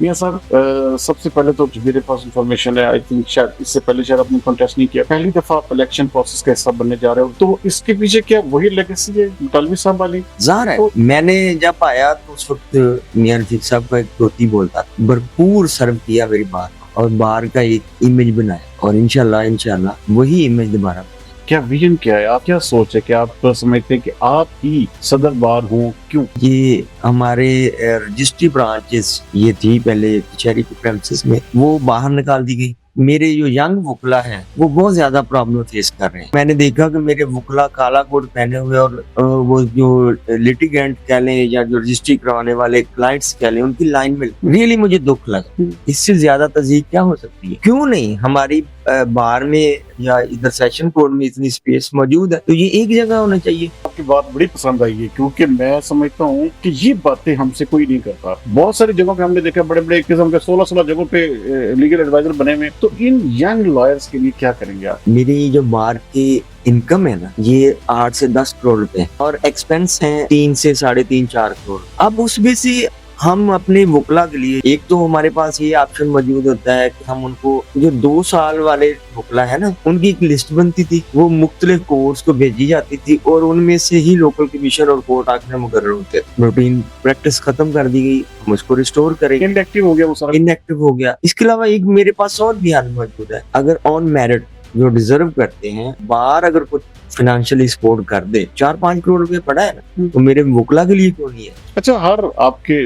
मियां साहब, सबसे पहले तो मेरे पास इंफॉर्मेशन है, आई थिंक शायद इससे पहले शायद आपने कॉन्टेस्ट नहीं किया, पहली दफा आप इलेक्शन प्रोसेस का हिस्सा बनने जा रहे हो, तो इसके पीछे क्या वही लेगेसी है मुतालवी साहब वाली? ज़ाहिर है, तो मैंने जब आया तो उस वक्त मियां रफीक साहब का एक धोती बोलता था, भरपूर सर्व किया मेरी बात और बाहर का एक इमेज बनाया और इंशाल्लाह वही इमेज दोबारा। क्या विजन क्या है, आप क्या सोच है कि आप समझते हैं कि आप ही सदर बार हो? क्यों? ये हमारे रजिस्ट्री ब्रांचेस ये थी पहले कचहरी के प्रेमिसेस में, वो बाहर निकाल दी गई। मेरे जो यंग वकला हैं वो बहुत ज्यादा प्रॉब्लम फेस कर रहे हैं। मैंने देखा कि मेरे वकला काला कोट पहने हुए और वो जो लिटिगेंट कह लें या जो रजिस्ट्री करवाने वाले क्लाइंट्स कह लें, उनकी लाइन में रियली मुझे दुख लगा। इससे ज्यादा तज़ीक क्या हो सकती है? क्यों नहीं हमारी बार में या इधर सेशन कोर्ट में इतनी स्पेस मौजूद है, तो ये एक जगह होना चाहिए। आपकी बात बड़ी पसंद आई है, क्योंकि मैं समझता हूँ कि ये बातें हमसे कोई नहीं करता। बहुत सारी जगहों पे हमने देखा, बड़े बड़े किस्म के 16-16 जगहों पे लीगल एडवाइजर बने हुए। तो इन यंग लॉयर्स के लिए क्या करेंगे आप? मेरी जो बार की इनकम है ना, ये 8 से 10 करोड़ रुपए और एक्सपेंस हैं 3 से 3.5-4 करोड़। अब उसमें से हम अपने वकला के लिए एक तो हमारे पास ये ऑप्शन मौजूद होता है कि हम उनको जो 2 साल वाले वकला है ना, उनकी एक लिस्ट बनती थी, वो मुख्तलिफ कोर्ट्स को भेजी जाती थी और उनमें से ही लोकल कमीशन और कोर्ट आखिर मुकर्रर होते। रूटीन प्रैक्टिस खत्म कर दी गई, हम उसको रिस्टोर करेंगे। इनएक्टिव हो गया वो सारा? इनएक्टिव हो गया। इसके अलावा एक मेरे पास और भी हाल मौजूद है, अगर ऑन मेरिट जो डिजर्व करते हैं, बाहर अगर कुछ फाइनेंशियली सपोर्ट कर दे, 4-5 करोड़ रुपए पड़ा है ना, तो मेरे वकला के लिए क्यों नहीं है? अच्छा, हर आपके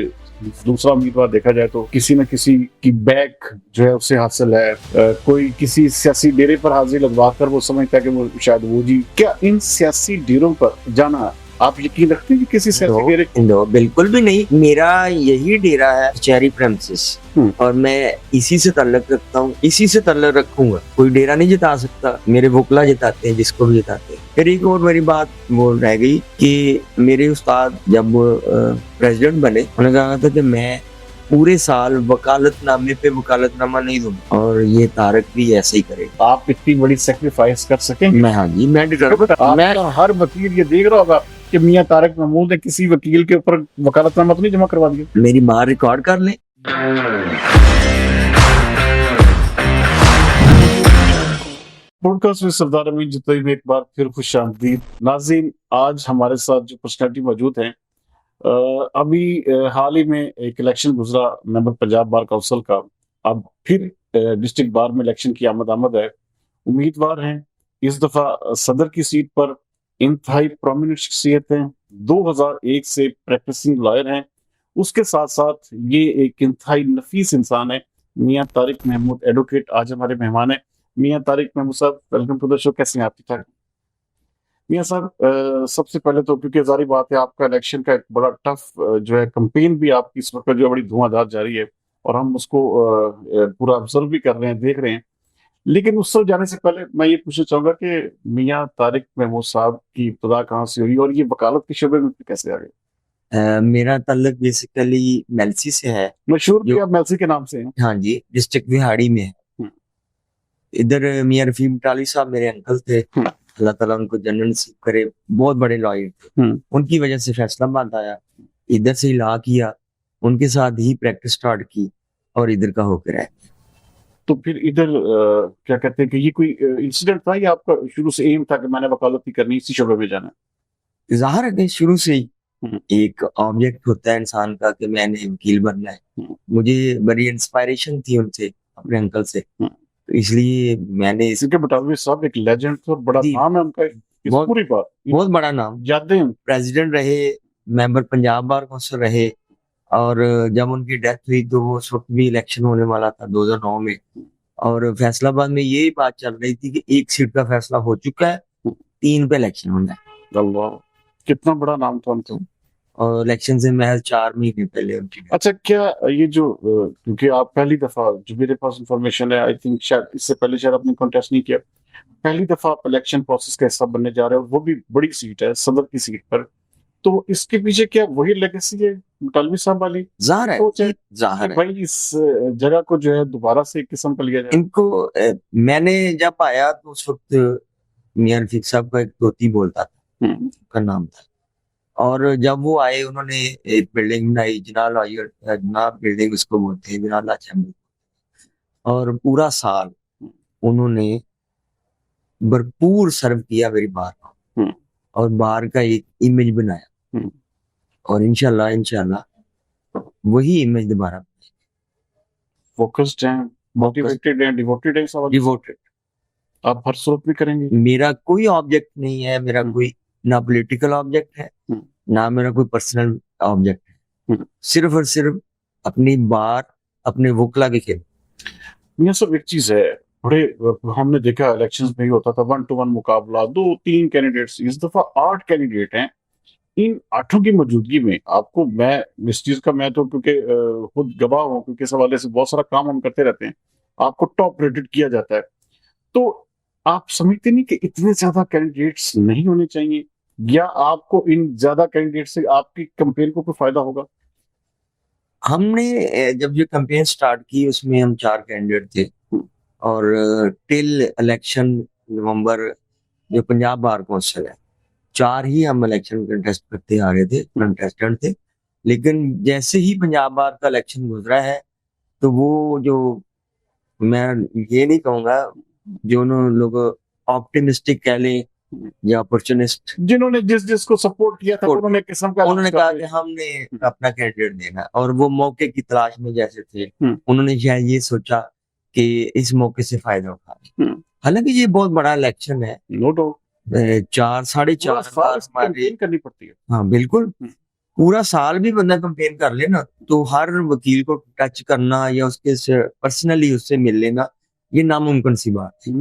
दूसरा उम्मीदवार देखा जाए तो किसी न किसी की बैक जो है उससे हासिल है। कोई किसी सियासी डेरे पर हाजिरी लगवा कर वो समझता है कि वो शायद वो जी। क्या इन सियासी डेरों पर जाना आप यकीन रखते हैं कि किसी सियासी डेरे? नो, बिल्कुल भी नहीं। मेरा यही डेरा है कचहरी प्रेमिसेस और मैं इसी से ताल्लुक रखता हूँ, इसी से ताल्लुक रखूंगा। कोई डेरा नहीं जिता सकता, मेरे वकला जिताते हैं जिसको भी जिताते हैं। फिर एक और मेरी बात वो रह गई कि मेरे उस्ताद जब प्रेसिडेंट बने, उन्होंने कहा था कि मैं पूरे साल वकालतनामे पे वकालतनामा नहीं दूंगा और ये तारक भी ऐसे ही करेगा। आप इतनी बड़ी सेक्रीफाइस कर सकें? मैं हाँ जी, मैं आपका हर वकील ये देख रहा होगा कि मियां तारिक महमूद ने किसी वकील के ऊपर वकालतनामा तो नहीं जमा करवा दिया। मेरी माँ रिकॉर्ड कर ले। पॉडकास्ट में सरदार अमीन जितोई में एक बार फिर खुशामदीद। नाज़रीन, आज हमारे साथ जो पर्सनैलिटी मौजूद हैं, अभी हाल ही में एक इलेक्शन गुजरा मेंबर पंजाब बार काउंसिल का। अब फिर डिस्ट्रिक्ट बार में इलेक्शन की आमद है। उम्मीदवार हैं इस दफा सदर की सीट पर, इंतहाई प्रोमिनेंट शख्सियत हैं, 2001 से प्रैक्टिसिंग लॉयर हैं। उसके साथ साथ ये एक इंतहाई नफीस इंसान है, मियां तारिक महमूद एडवोकेट आज हमारे मेहमान है। मियां तारिक महमूद साहब, वेलकम टू द शो। कैसे हैं आप? ठीक ठाक? मियां साहब, सबसे पहले तो क्योंकि जारी बात है आपका इलेक्शन का एक बड़ा टफ जो है कैंपेन भी आपकी इस वक्त जो है बड़ी धुआंधार जारी है और हम उसको पूरा ऑब्जर्व भी कर रहे हैं, देख रहे हैं। लेकिन उस सब जाने से पहले मैं ये पूछना चाहूंगा कि मियां तारिक महमूद साहब की इब्तिदा कहाँ से हुई और ये वकालत के शोबे में कैसे आ गए? मेरा ताल्लुक बेसिकली मेलसी से है। मशहूर जो भी आप मेलसी के नाम से हैं? हाँ जी, डिस्ट्रिक्ट बिहाड़ी में है। हम्म, इधर मियां रफीक बटाली साहब मेरे अंकल थे, हम्म, अल्लाह ताला उनको जन्नत नसीब करे। बहुत बड़े लॉयर थे। हम्म। उनकी वजह से फैसलाबाद आया, इधर से ही लॉ किया, उनके साथ ही प्रैक्टिस स्टार्ट की और इधर का होकर है। तो फिर इधर क्या कहते हैं कि ये कोई इंसिडेंट था या आपका शुरू से एम था कि मैंने वकालत ही करनी, इसी शोबे में जाना जाहिर है कि शुरू से ही है? एक ऑब्जेक्ट होता है इंसान का कि मैंने वकील बनना है। हम्म, मुझे बड़ी इंस्पायरेशन थी उनसे, अपने अंकल से, हम्म। तो इसलिए मैंने क्योंकि बटालवी साहब एक लेजेंड थे और बड़ा जी, नाम है उनका इस बहुत पूरी बात, बहुत बड़ा नाम, यादें हैं। प्रेसिडेंट रहे, मेंबर पंजाब बार काउंसिल रहे और जब उनकी डेथ हुई तो वो उस वक्त भी इलेक्शन होने वाला था 2009 में और फैसलाबाद में यही बात चल रही थी कि एक सीट का फैसला हो चुका है, 3 पे इलेक्शन होना है। अल्लाह, कितना बड़ा नाम था उनका। और इलेक्शन से महज 4 महीने पहले उनकी death। अच्छा, क्या ये जो क्योंकि आप पहली दफा, जो मेरे पास इंफॉर्मेशन है, आई थिंक शायद इससे पहले शायद आपने कॉन्टेस्ट नहीं किया, पहली दफा आप इलेक्शन प्रोसेस का हिस्सा बनने जा रहे हो, वो भी बड़ी सीट है, सदर की सीट पर। तो इसके पीछे क्या वही लेगेसी है मुतालवी साहब वाली? जाहिर है, सोच है जाहिर कि है। भाई इस जगह को जो है दोबारा से एक किस्म का लिया जाए? इनको मैंने जब आया तो उस वक्त मियां रफीक साहब का एक धोती बोलता था, हम्म, का नाम था और जब वो आए उन्होंने एक बिल्डिंग बनाई, जनाब बिल्डिंग उसको बोलते हैं, जनाला चैम्बर। और पूरा साल उन्होंने भरपूर सर्व किया मेरी बार को, हम्म, और बार का एक इमेज बनाया, हम्म। और इंशाल्लाह इंशाल्लाह वही इमेज दोबारा फोकस्ड हैं, मोटिवेटेड हैं, डिवोटेड हैं सवाल। डिवोटेड। आप हर सूरत में करेंगे। मेरा कोई ऑब्जेक्ट नहीं है, मेरा हम्म, कोई ना पॉलिटिकल ऑब्जेक्ट है, हम्म, ना मेरा कोई पर्सनल ऑब्जेक्ट है, हम्म। सिर्फ और सिर्फ अपनी बार, अपने वोकला की खेल। ये सब एक चीज है। बड़े हमने देखा इलेक्शंस में ही होता था 1-to-1 मुकाबला, 2-3 कैंडिडेट्स, इस दफा 8 कैंडिडेट हैं। इन आठों की मौजूदगी में आपको, मैं इस चीज का, मैं तो क्योंकि खुद गवाह हूँ, क्योंकि इस हवाले से बहुत सारा काम हम करते रहते हैं, आपको टॉप रेटेड किया जाता है। तो आप समझते नहीं कि इतने ज्यादा कैंडिडेट्स नहीं होने चाहिए, या आपको इन ज्यादा कैंडिडेट से आपकी कैंपेन को कोई फायदा होगा? हमने जब ये कैंपेन स्टार्ट की उसमें हम 4 कैंडिडेट थे, और टिल इलेक्शन नवंबर जो पंजाब बार कौंसिल है, 4 ही हम इलेक्शन कंटेस्ट करते आ रहे थे, कंटेस्टेंट थे। लेकिन जैसे ही पंजाब बार का इलेक्शन गुजरा है, तो वो जो, मैं ये नहीं कहूंगा, जो लोग ऑप्टिमिस्टिक कह लें या अपॉर्चुनिस्ट, जिन्होंने जिस जिसको सपोर्ट किया था, उन्होंने किस्म का उन्होंने कहा कि हमने अपना कैंडिडेट देना है, और वो मौके की तलाश में जैसे थे, उन्होंने शायद ये सोचा कि इस मौके से फायदा उठाएं। हालांकि ये बहुत बड़ा इलेक्शन है, नो डाउट, 4-4.5 बार हमारे करनी पड़ती है। हाँ बिल्कुल, पूरा साल भी बंदा कंपेन कर लेना, तो हर वकील को टच करना या उसके पर्सनली उससे मिल लेना, ये नामुमकिन सी बात है।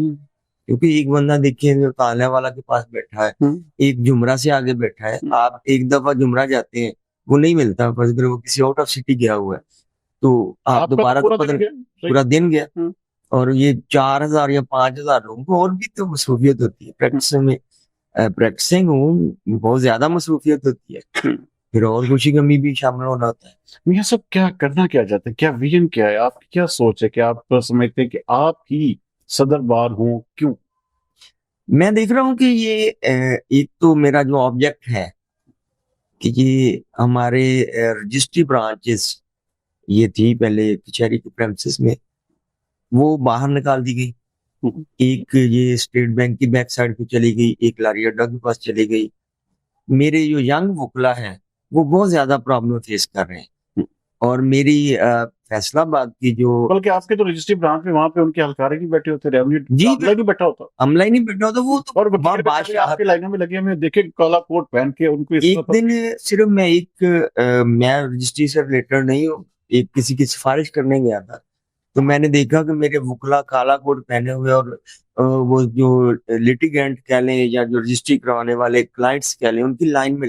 क्योंकि एक बंदा देखिए जो ताले वाला के पास बैठा है, एक जुमरा से आगे बैठा है, आप एक दफा जुमरा जाते हैं, वो नहीं मिलता, पर अगर वो किसी आउट ऑफ सिटी गया हुआ है, तो आप दोबारा तो पूरा दिन गया। और ये 4,000 या 5,000 लोगों को और भी तो मसरूफियत होती है प्रैक्टिसिंग हूँ, बहुत ज्यादा मसरूफियत होती है, फिर और खुशी गमी भी शामिल होना होता है। ये सब क्या करना क्या चाहते हैं, क्या विजन क्या है आपकी, क्या सोच है कि आप समझते हैं कि आप ही सदर बार हो? क्यों? मैं देख रहा हूँ कि ये एक तो मेरा जो ऑब्जेक्ट है कि ये हमारे रजिस्ट्री ब्रांचेस ये थी पहले कचहरी के प्रेमिसेस में, वो बाहर निकाल दी गई। एक ये स्टेट बैंक की बैक साइड पे चली गई, एक लारी अड्डा के पास चली गई। मेरे जो यंग वकला है वो बहुत ज्यादा प्रॉब्लम फेस कर रहे हैं, और मेरी फैसलाबाद की जो, बल्कि आपके तो रजिस्ट्री ब्रांच में वहां पे उनके हलकारे भी बैठे होते, रेवेन्यू जी अमला नहीं बैठा होता, अमला ही नहीं बैठा होता, वो तो और वकील बादशाह। आपके लाइनों में लगे हमें देखे काला कोट पहन के उनको एक दिन सिर्फ मैं रजिस्ट्री से रिलेटेड नहीं हूँ, एक किसी की सिफारिश करने गया था, तो मैंने देखा कि मेरे वकला काला कोट पहने हुए, और वो जो लिटिगेंट कह लें या जो रजिस्ट्री करवाने वाले क्लाइंट्स कह लें, उनकी लाइन में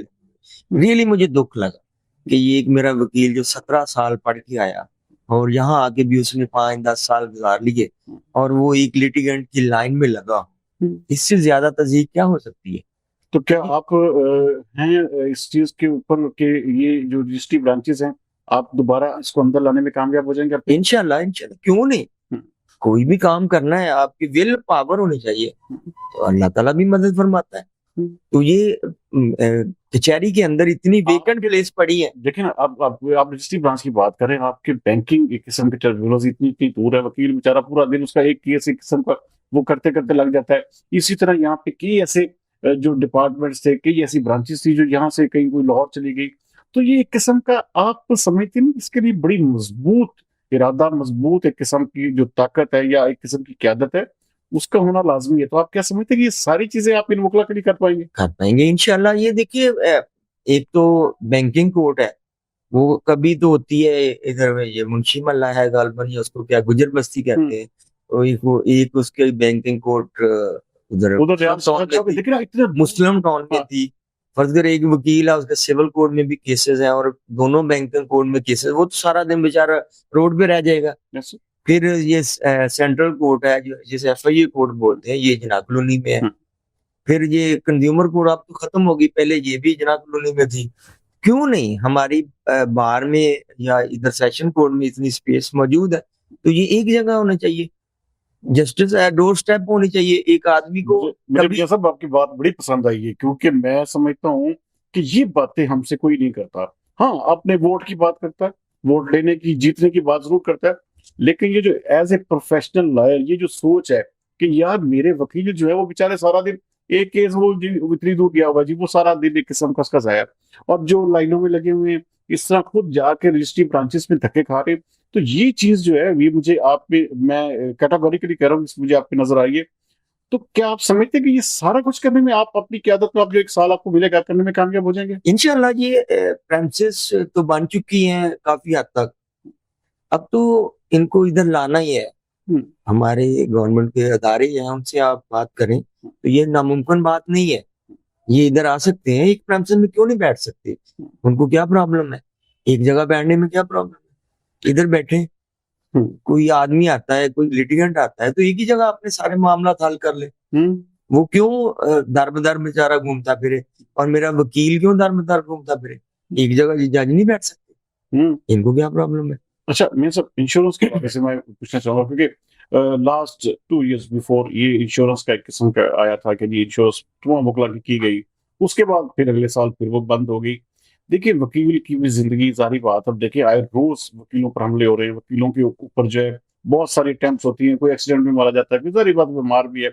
रियली मुझे दुख लगा कि ये एक मेरा वकील जो 17 साल पढ़ के आया, और यहाँ आके भी उसने 5-10 साल गुजार लिए, और वो एक लिटिगेंट की लाइन में लगा, इससे ज्यादा तज़ीक क्या हो सकती है? तो क्या आप हैं इस चीज के ऊपर कि ये जो रजिस्ट्री ब्रांचेस हैं, आप दोबारा इसको अंदर लाने में कामयाब हो जाएंगे? इंशाल्लाह इंशाल्लाह, क्यों नहीं। कोई भी काम करना है, आपकी विल पावर होनी चाहिए, तो अल्लाह ताला भी मदद फरमाता है। तो ये कचहरी के अंदर इतनी वेकेंट प्लेस पड़ी है। देखिए ना, आप रजिस्ट्री ब्रांच की बात करें, आपके बैंकिंग एक किस्म के टर्मिनोलॉजी इतनी इतनी दूर है, वकील बेचारा पूरा दिन उसका एक केस एक किस्म का वो करते करते लग जाता है। इसी तरह यहाँ पे कई ऐसे जो डिपार्टमेंट्स थे, कई ऐसी ब्रांचेस थी जो यहाँ से कहीं कोई लाहौर चली गई। तो ये एक किस्म का, आप समझते नहीं, इसके लिए बड़ी मजबूत इरादा, मजबूत एक किस्म की जो ताकत है या एक किस्म की क्यादत है, उसका होना लाजमी है। तो आप क्या समझते हैं कि ये सारी चीजें आप इन वकला के लिए कर पाएंगे? कर पाएंगे इंशाल्लाह। ये देखिए, एक तो बैंकिंग कोर्ट है, वो कभी तो होती है इधर, ये मुंशी मल्ला है गालबन, या उसको क्या गुजर बस्ती कहते हैं, तो एक उसके बैंकिंग कोर्ट उधर मुस्लिम टाउन में थी। फर्ज कर एक वकील है, उसके सिविल कोर्ट में भी केसेस हैं, और दोनों बैंकिंग कोर्ट में केसेस, वो तो सारा दिन बेचारा रोड पे रह जाएगा। फिर ये सेंट्रल कोर्ट है जिसे FIA कोर्ट बोलते हैं, ये जना कॉलोनी में है। फिर ये कंज्यूमर कोर्ट अब तो खत्म होगी, पहले ये भी जना कॉलोनी में थी। क्यों नहीं हमारी बार में या इधर सेशन कोर्ट में इतनी स्पेस मौजूद है, तो ये एक जगह होना चाहिए, जस्टिस डोर स्टेप होनी चाहिए एक आदमी को। मुझे सब आपकी बात बड़ी पसंद आई है, क्योंकि मैं समझता हूँ कि ये बातें हमसे कोई नहीं करता। हाँ, अपने वोट की बात करता है, वोट लेने की, जीतने की बात ज़रूर करता है, लेकिन ये जो एज़ ए प्रोफेशनल लॉयर ये जो सोच है कि यार मेरे वकील जो है वो बेचारे सारा दिन एक केस वो जी इतनी दूर गया होगा जी, वो सारा दिन एक किस्म का ज़ाया, और जो लाइनों में लगे हुए हैं, इस तरह खुद जाके रजिस्ट्री ब्रांचेस में धक्के खा रहे हैं। तो ये चीज़ जो है ये मुझे आप में मैं कैटेगोरिकली कह रहा हूँ, मुझे आप पे नज़र आई है। तो क्या आप समझते हैं कि ये सारा कुछ करने में आप अपनी क़यादत में, आप जो 1 साल आपको मिलेगा करने में कामयाब हो जाएँगे? इंशाल्लाह ये प्रेमिसेस तो बन चुकी हैं काफ़ी हद तक। अब तो इनको इधर लाना ही है। हुँ, हमारे गवर्नमेंट के अदारे हैं, उनसे आप बात करें, तो ये नामुमकिन बात नहीं है। ये इधर आ सकते हैं, एक प्रेमिसेस में क्यों नहीं बैठ सकते? उनको क्या प्रॉब्लम है? एक जगह बैठने में क्या प्रॉब्लम है? इधर बैठें। हुँ, कोई आदमी आता है, कोई लिटिगेंट आता है, तो एक ही जगह अपने सारे मामलात हल कर ले। हुँ, वो क्यों दर-बदर बेचारा घूमता फिरे, और मेरा वकील क्यों दर-बदर घूमता फिरे? एक जगह जज नहीं बैठ सकते? हुँ। इनको क्या प्रॉब्लम है? अच्छा, मैं सब इंश्योरेंस के हवाले से मैं पूछना चाहूँगा, क्योंकि लास्ट 2 इयर्स बिफोर ये इंश्योरेंस का एक किस्म का आया था कि जी इंश्योरेंस तमाम वकला की गई। उसके बाद फिर अगले साल फिर वो बंद हो गई। देखिए वकील की भी ज़िंदगी ज़ाहिर बात, अब देखिए आए रोज़ वकीलों पर हमले हो रहे हैं, वकीलों के ऊपर जो है बहुत सारी अटेम्प्ट्स होती हैं, कोई एक्सीडेंट में मारा जाता है, फिर ज़ाहिर बात है बीमार भी है।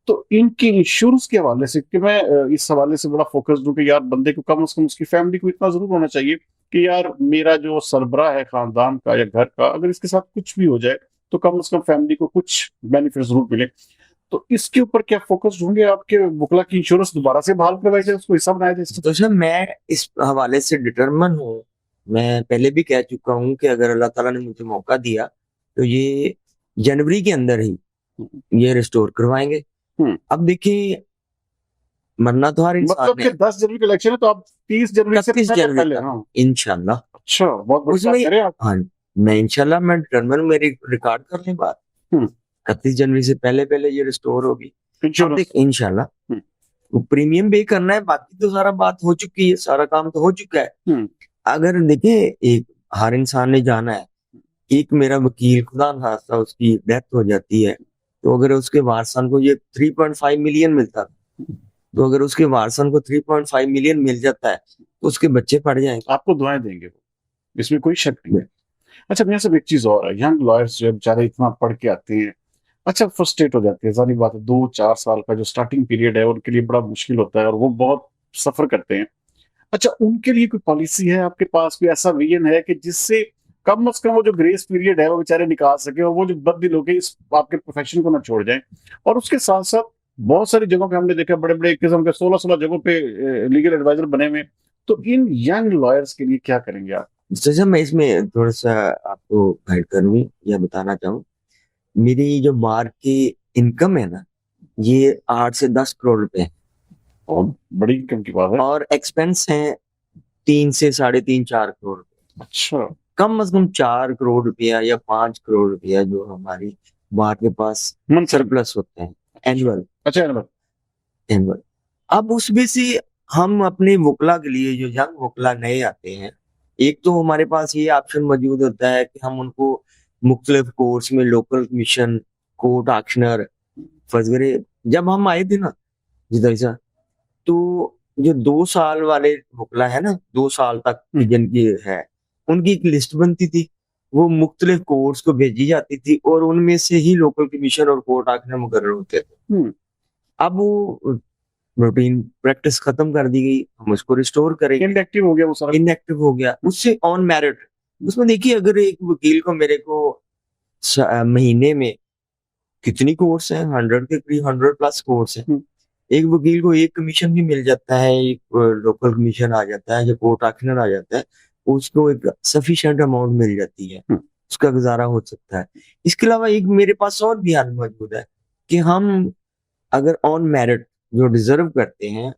तो इनकी इंश्योरेंस के हवाले से कि मैं इस हवाले से बड़ा फ़ोकस्ड हूँ कि यार बंदे को कम से कम उसकी फैमिली को इतना ज़रूर होना चाहिए कि यार मेरा जो सरबराह है ख़ानदान का या घर का, अगर इसके साथ कुछ भी हो जाए, तो कम से कम फैमिली को कुछ बेनिफिट ज़रूर मिले। तो इसके ऊपर क्या फ़ोकस्ड होंगे आपके वकला की इंश्योरेंस दोबारा से बहाल करवाई जाए, उसको हिस्सा बनाया जाए इसका? तो सर मैं इस हवाले से डिटरमिन हूँ। मैं पहले भी कह चुका हूँ कि अगर अल्लाह ताला ने मुझे मौका दिया, तो ये जनवरी के अंदर ही हुँ, ये रिस्टोर करवाएँगे। हुँ। अब देखिए, मरना तो हर इंसान मतलब कि है। 10 जनवरी का इलेक्शन है, तो आप 30 जनवरी से 31 जनवरी पहले-पहले, तक हाँ। इंशाल्लाह। अच्छा, बहुत बड़ी बात उसमें कह रहे हैं आप। हाँ, मैं इंशाल्लाह मैं डिटरमिन हूँ, मेरी रिकॉर्ड कर लें बात। हुँ, 31 जनवरी से पहले-पहले ये रिस्टोर होगी। अब इंश्योरेंस। देख इंशाल्लाह हुँ, वो प्रीमियम पे करना है, बाकी तो सारा बात हो चुकी है, सारा काम तो हो चुका है। हुँ, अगर देखिए, एक हर इंसान ने जाना है, एक मेरा वकील खुदा न खास्ता उसकी डेथ हो जाती है, तो अगर उसके वारसन को ये 3.5 मिलियन मिलता, तो अगर उसके वारसन को 3.5 मिलियन मिल जाता है, तो उसके बच्चे पढ़ जाएँगे। आपको दुआएँ देंगे वो, इसमें कोई शक नहीं है। अच्छा, मेरे साहब एक चीज़ और है, यंग लॉयर्स जो है बेचारे इतना पढ़ के आते हैं, अच्छा फ्रस्ट्रेट हो जाते हैं, ज़ाहिर बात है 2-4 साल का जो स्टार्टिंग पीरियड है उनके लिए बड़ा मुश्किल होता है और वो बहुत सफ़र करते हैं। अच्छा, उनके लिए कोई पॉलिसी है आपके पास, कोई ऐसा विज़न है कि जिससे कम से कम वो जो ग्रेस पीरियड है वो बेचारे निकाल सकें और वो जो बददिल होके इस आपके प्रोफ़ेशन को ना छोड़ जाएँ? और उसके साथ-साथ बहुत सारी जगहों पे हमने देखा, बड़े-बड़े किस्म के 16-16 जगहों पे लीगल एडवाइज़र बने हुए हैं। तो इन यंग लॉयर्स के लिए क्या करेंगे आप? जैसे मैं इसमें थोड़ा-सा आपको गाइड करूँ या बताना चाहूँ, मेरी जो बार की इनकम है ना, ये 8 से 10 करोड़ रुपए है, बहुत बड़ी इनकम की बात है। और एक्सपेंस हैं 3 से साढ़े 3-4 करोड़ रुपए। अच्छा। कम से कम 4 करोड़ रुपया या 5 करोड़ रुपया जो हमारी बार के पास मंथली। सरप्लस होते हैं, एनुअल अच्छा, एनुअल। एनुअल। अब उसमें से हम अपने वकला के लिए, जो यंग वकला नए आते हैं, एक तो हमारे पास ये ऑप्शन मौजूद होता है कि हम उनको मुख्तलिफ कोर्स में लोकल कमीशन, कोर्ट ऑक्शनर वगैरह, जब हम आए थे ना जिधर से, तो जो 2 साल वाले वकला है ना, 2 साल तक की हुँ, जिनकी है, उनकी एक लिस्ट बनती थी। वो मुख्तलिफ कोर्ट्स को भेजी जाती थी और उनमें से ही लोकल कमीशन और कोर्ट ऑक्शनर मुकर्रर होते थे। हुँ। अब वो रूटीन प्रैक्टिस खत्म कर दी गई, हम उसको रिस्टोर करेंगे। इनएक्टिव हो गया वो सारा। इनएक्टिव हो गया, उससे ऑन मेरिट। उसमें देखिए, अगर एक वकील को मेरे को महीने में कितनी कोर्स हैं, 100 के करीब, 100 प्लस कोर्स हैं। हुँ, एक वकील को एक कमीशन भी मिल जाता है, एक लोकल कमीशन आ जाता है, जो कोर्ट ऑक्शनर आ जाता है, उसको एक सफिशिएंट अमाउंट मिल जाती है, हुँ, उसका गुजारा हो सकता है। इसके अलावा एक मेरे पास और भी हल मौजूद है कि हम अगर ऑन मेरिट जो डिजर्व करते हैं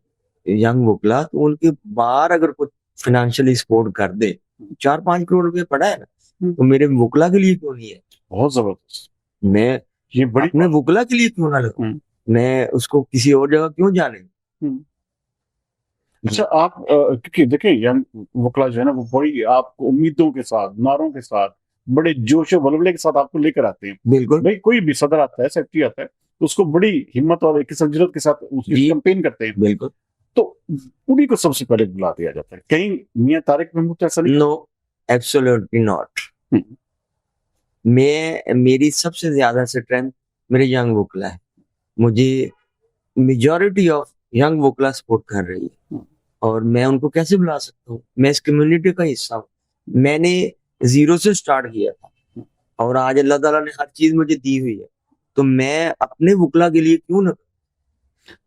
यंग वकला, तो उनके बाहर अगर कुछ फाइनेंशियली सपोर्ट कर दे, 4-5 करोड़ रुपए पड़ा है ना, हुँ। तो मेरे वकला के लिए क्यों नहीं है? बहुत ज़बरदस्त। मैं ये बड़ी अपने बात। वकला के लिए क्यों ना लगाऊं? हुँ, मैं उसको किसी और जगह क्यों जाने दूं? हुँ। अच्छा, आप क्योंकि देखिए यंग वकला जो है ना वो बड़ी आपको उम्मीदों के साथ, नारों के साथ, बड़े जोश और वल्वले के साथ आपको लेकर आते हैं। बिल्कुल। भई कोई भी सदर आता है, सेक्रेटरी आता है, तो उसको बड़ी हिम्मत और एक किस्म जुर्रत के साथ उसकी जी, कैंपेन करते हैं। बिल्कुल। तो उन्हीं को सबसे पहले बुला दिया जाता है। कहीं मियां तारिक महमूद ऐसा नहीं? No, absolutely not. हम्म, मेरी सबसे ज्यादा स्ट्रेंथ मेरे यंग वोकला है। मुझे मेजॉरिटी ऑफ यंग वोकला सपोर्ट कर रही है, हम्म, और मैं उनको कैसे बुला सकता हूँ? मैं इस कम्युनिटी का हिस्सा हूँ। मैंने जीरो से स्टार्ट किया था, और आज अल्लाह ताला ने हर चीज मुझे दी हुई है, तो मैं अपने वुकला के लिए क्यों ना।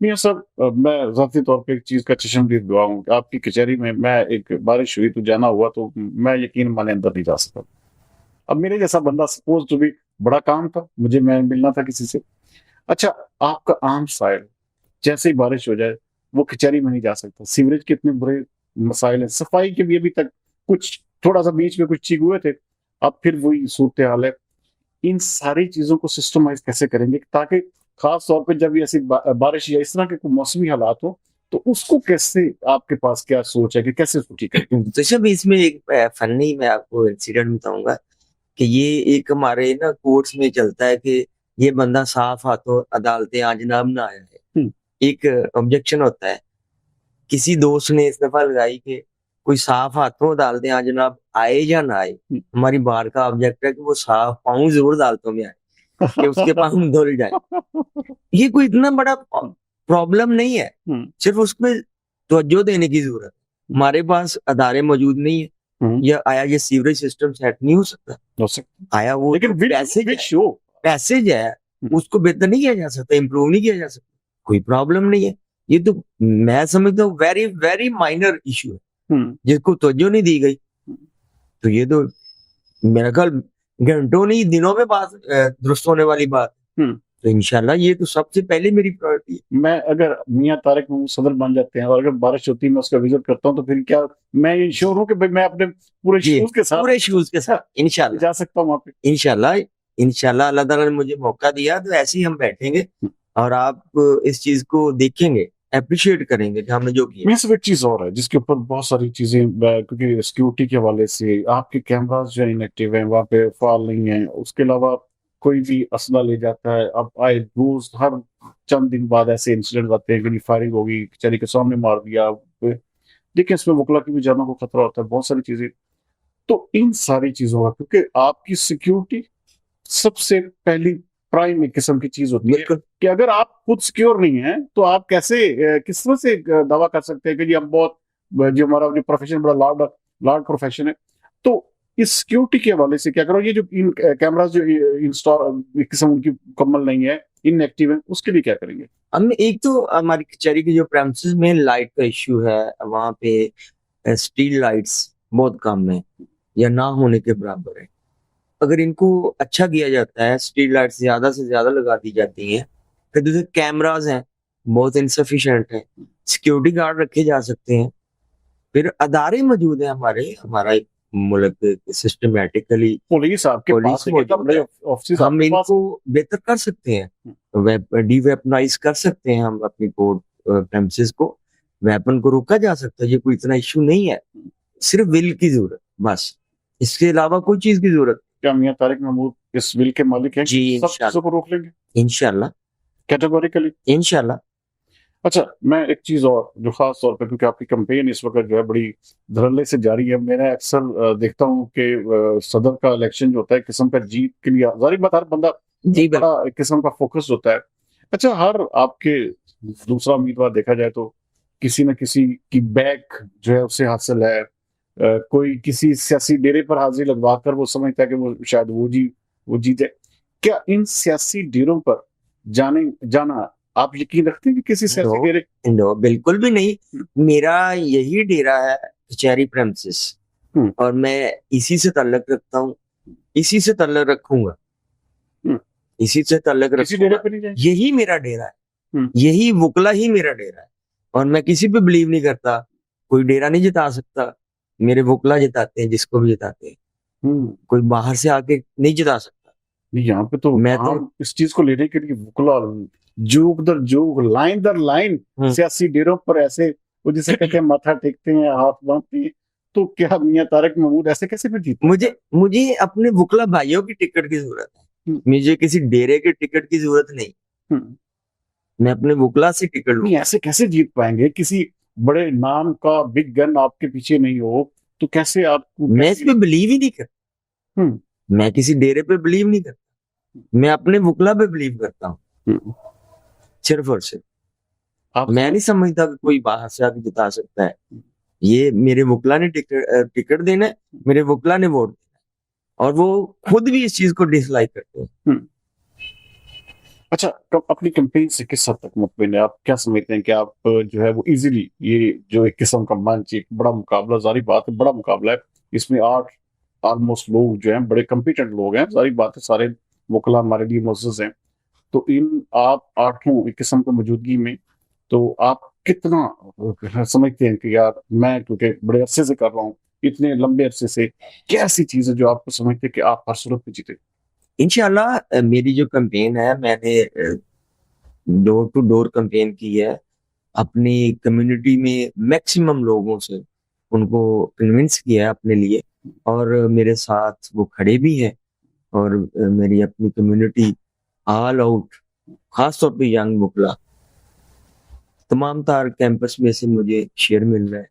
मियां साहब, मैं जाती तौर पे एक चीज का चश्मदीद गवाह हूँ। आपकी कचहरी में मैं एक बारिश हुई तो जाना हुआ, तो मैं यकीन माने अंदर नहीं जा सका। अब मेरे जैसा बंदा सपोज टू बी, बड़ा काम था मुझे, मैं मिलना था किसी से। अच्छा, आपका आम साइल जैसे ही बारिश हो जाए वो कचहरी में नहीं जा सकता। सीवरेज के इतने बुरे मसाइल हैं, सफाई के भी अभी तक कुछ थोड़ा सा बीच में कुछ ठीक हुए थे, अब फिर वही सूरत हाल है। इन सारी चीजों को सिस्टमाइज कैसे करेंगे ताकि खास तौर पे जब ये ऐसी बारिश या इस तरह के कोई मौसमी हालात हो, तो उसको कैसे, आपके पास क्या सोच है कि कैसे उसको ठीक करें? तो सब इसमें एक फनी मैं आपको इंसिडेंट बताऊंगा कि ये एक हमारे ना कोर्ट्स में चलता है कि ये बंदा साफ हाथों अदालतें आज जनाब ना आया है। हम्म, एक ऑब्जेक्शन होता है। किसी दोस्त ने इस दफा लगाई कि कोई साफ हाथों अदालतें आज जनाब आए या ना आए, हम्म। हमारी बार का ऑब्जेक्ट है कि वो साफ पाँव जरूर अदालतों में आए, कि उसके पाँव धुल जाए। ये कोई इतना बड़ा प्रॉब्लम नहीं है, हम्म, सिर्फ उसमें तवज्जो देने की जरूरत है। हमारे पास अदारे मौजूद नहीं है, हम्म, या आया ये सीवरेज सिस्टम सेट नहीं हो सकता? हो सकता आया वो लेकिन तो विल पैसेज विल है, शो। पैसेज है, हम्म, उसको बेहतर नहीं किया जा सकता, इम्प्रूव नहीं किया जा सकता? कोई प्रॉब्लम नहीं है। ये तो मैं समझता हूँ वेरी वेरी माइनर इशू है, हम्म, जिसको तवज्जो नहीं दी गई। तो ये तो मेरा ख्याल घंटों नहीं दिनों में बात दुरुस्त होने वाली बात। हम्म। तो इंशाल्लाह ये तो सबसे पहले मेरी प्रायोरिटी है। मैं अगर मियां तारिक महमूद सदर बन जाते हैं और अगर बारिश होती है मैं उसका विजिट करता हूँ, तो फिर क्या मैं इंश्योर हूँ कि भाई मैं अपने पूरे जी, शूज के साथ पूरे शूज के साथ इंशाल्लाह। जा सकता हूँ वहां पे? इंशाल्लाह, इंशाल्लाह अल्लाह ताला ने मुझे मौका दिया तो ऐसे ही हम बैठेंगे, और आप इस चीज को देखेंगे, अप्रिशिएट करेंगे कि हमने जो किया। मेरे से एक चीज और है जिसके ऊपर बहुत सारी चीजें क्योंकि सिक्योरिटी के हवाले से आपके कैमरास जो इनएक्टिव हैं, वहाँ पे फाल नहीं है, उसके अलावा कोई भी असला ले जाता है। अब आए रोज हर चंद दिन बाद ऐसे इंसिडेंट आते हैं कि फायरिंग होगी, कचहरी के सामने मार दिया। देखिए, इसमें वकला की भी जानों को खतरा होता है, बहुत सारी चीजें। तो इन सारी चीजों का, क्योंकि आपकी सिक्योरिटी सबसे पहली प्राइम एक किस्म की चीज होती है बिल्कुल। कि अगर आप खुद सिक्योर नहीं है तो आप कैसे किस तरह से दावा कर सकते हैं कि जी हम बहुत, जो हमारा जो प्रोफेशन बड़ा लार्ड लार्ड प्रोफेशन है। तो इस सिक्योरिटी के हवाले से क्या करो, ये जो इन कैमरास जो इंस्टॉल एक किस्म उनकी मुकम्मल नहीं है, इनएक्टिव है, उसके लिए क्या करेंगे? हम एक तो हमारी कचहरी की जो प्रेमिसेस में लाइट का इश्यू है, वहां पे स्ट्रीट लाइट्स बहुत कम है या ना होने के बराबर है। अगर इनको अच्छा किया जाता है, स्ट्रीट लाइट्स ज्यादा से ज्यादा लगा दी जाती हैं, फिर दूसरे कैमरास हैं बहुत इनसफिशिएंट हैं, सिक्योरिटी गार्ड रखे जा सकते हैं, फिर अदारे मौजूद हैं हमारे, हमारा एक मुल्क सिस्टमेटिकली पुलिस आपके पास पुलिस है, कितना मौजूद बड़े है। ऑफिस हम आपके पास इनको बेहतर कर सकते हैं, डीवेपनाइज कर सकते हैं हम अपनी कोर्ट प्रेमिसेस को, वेपन को रोका जा सकता है। ये कोई इतना इशू नहीं है, सिर्फ विल की जरूरत, बस इसके अलावा कोई चीज की जरूरत। क्या मियां तारिक महमूद इस बिल के मालिक हैं जी, कि सब चीजों को रोक लेंगे इंशाल्लाह, कैटेगोरिकली? इंशाल्लाह। अच्छा, मैं एक चीज और जो खास तौर पर, क्योंकि आपकी कंपेन इस वक्त जो है बड़ी धड़ल्ले से जारी है, मैंने अक्सर देखता हूँ कि सदर का इलेक्शन जो होता है किस्म का जीत के लिए, जारी बात, हर बंदा जी बड़ा एक किस्म का फोकस होता है। अच्छा, हर आपके दूसरा उम्मीदवार देखा जाए तो किसी न किसी की बैक जो है उससे हासिल है। कोई किसी सियासी डेरे पर हाजिरी लगवा कर वो समझता है कि वो शायद वो जीते। क्या इन सियासी डेरों पर जाने जाना आप यकीन रखते हैं कि किसी सियासी नो, डेरे? नो बिल्कुल भी नहीं। मेरा यही डेरा है कचहरी प्रेमिसेस, हम्म, और मैं इसी से ताल्लुक रखता हूँ, इसी से ताल्लुक रखूंगा, हम्म, इसी से ताल्लुक किसी डेरे रखूंगा। पे नहीं जाएंगे? यही मेरा डेरा है, हम्म, यही वुकला ही मेरा डेरा है, और मैं किसी पे बिलीव नहीं करता। कोई डेरा नहीं जिता सकता, मेरे वुकला जिताते हैं जिसको भी जिताते हैं, कोई बाहर से आके नहीं जिता सकता। नहीं, यहाँ पे तो मैं तो हम इस चीज को लेने के लिए वकला जोग दर जोग, लाइन दर लाइन सियासी डेरों पर ऐसे वो जिसे कहते हैं माथा टेकते हैं, हाथ बांधते हैं। तो क्या मियां तारिक महमूद ऐसे कैसे फिर जीते? मुझे अपने वुकला भाइयों की टिकट की जरूरत है, मुझे किसी डेरे के टिकट की जरूरत नहीं। हम्म, मैं अपने वुकला से टिकट नहीं, ऐसे कैसे जीत पाएंगे? किसी बड़े नाम का बिग गन आपके पीछे नहीं हो, तो कैसे आपको मैं इस पे बिलीव ही नहीं करता। हम्म मैं किसी डेरे पे बिलीव नहीं करता, मैं अपने वकला पे बिलीव करता हूँ, हम्म, सिर्फ और सिर्फ। आप मैं समझ नहीं समझता कि कोई बाहर से आके जिता सकता है। ये मेरे वकला ने टिकट देना है, मेरे वकला ने वोट देना है, और वो खुद भी इस चीज को डिसलाइक करते हैं। हम्म, अच्छा, कब अपनी कैंपेन से किस हद तक मुतमिन है? आप क्या समझते हैं कि आप जो है वो इजीली, ये जो एक किस्म का मंच, एक बड़ा मुकाबला, जारी बात है बड़ा मुकाबला है, इसमें 8 ऑलमोस्ट लोग जो हैं बड़े कम्पिटेंट लोग हैं, जारी बात है सारे वकला हमारे लिए मुअज़्ज़ज़ हैं, तो इन आप आठों एक किस्म की मौजूदगी में, तो आप कितना समझते हैं कि यार मैं क्योंकि बड़े अरसे से कर रहा हूँ, इतने लंबे अरसे से, क्या ऐसी चीज है जो आपको समझते हैं कि आप हर सूरत में जीते? इंशाल्लाह मेरी जो कैंपेन है, मैंने डोर टू डोर कैंपेन की है, अपनी कम्युनिटी में मैक्सिमम लोगों से उनको कन्विंस किया है अपने लिए, और मेरे साथ वो खड़े भी हैं। और मेरी अपनी कम्युनिटी ऑल आउट, खास तौर पे यंग वकला, तमाम तार कैंपस में से मुझे शेयर मिल रहा है।